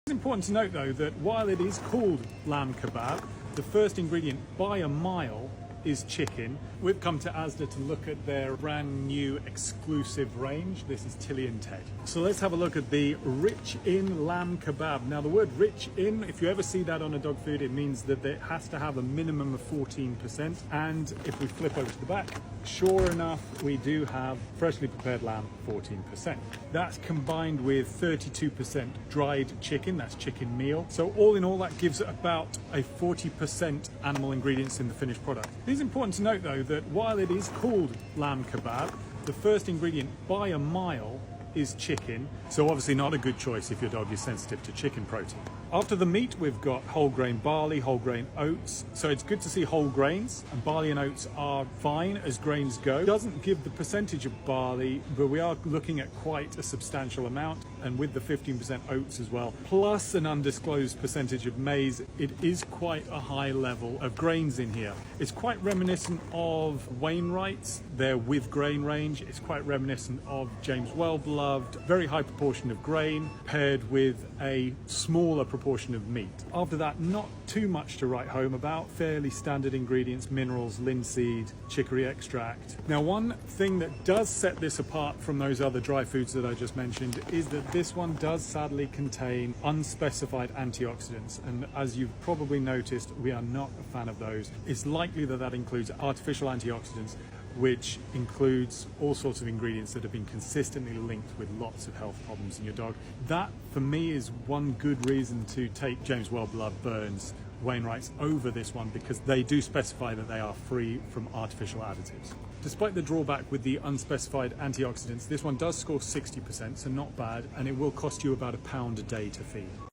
It's important to note though that while it is called lamb kebab, the first ingredient by a mile is chicken. We've come to Asda to look at their brand new exclusive range. This is Tilly and Ted. So let's have a look at the rich in lamb kebab. Now the word rich in, if you ever see that on a dog food, it means that it has to have a minimum of 14%. And if we flip over to the back, sure enough, we do have freshly prepared lamb, 14%. That's combined with 32% dried chicken, that's chicken meal. So all in all, that gives about a 40% animal ingredients in the finished product. It is important to note though that while it is called lamb kebab, the first ingredient by a mile is chicken, so obviously not a good choice if your dog is sensitive to chicken protein. After the meat, we've got whole grain barley, whole grain oats. So it's good to see whole grains, and barley and oats are fine as grains go. It doesn't give the percentage of barley, but we are looking at quite a substantial amount, and with the 15% oats as well, plus an undisclosed percentage of maize, it is quite a high level of grains in here. It's quite reminiscent of Wainwright's, their with grain range. It's quite reminiscent of James Wellbeloved, very high proportion of grain paired with a smaller proportion of meat. After that, not too much to write home about. Fairly standard ingredients: minerals, linseed, chicory extract. Now, one thing that does set this apart from those other dry foods that I just mentioned is that this one does sadly contain unspecified antioxidants, and as you've probably noticed, we are not a fan of those. It's likely that that includes artificial antioxidants, which includes all sorts of ingredients that have been consistently linked with lots of health problems in your dog. That, for me, is one good reason to take James Wellbeloved, Burns, Wainwright's over this one, because they do specify that they are free from artificial additives. Despite the drawback with the unspecified antioxidants, this one does score 60%, so not bad, and it will cost you about £1 a day to feed.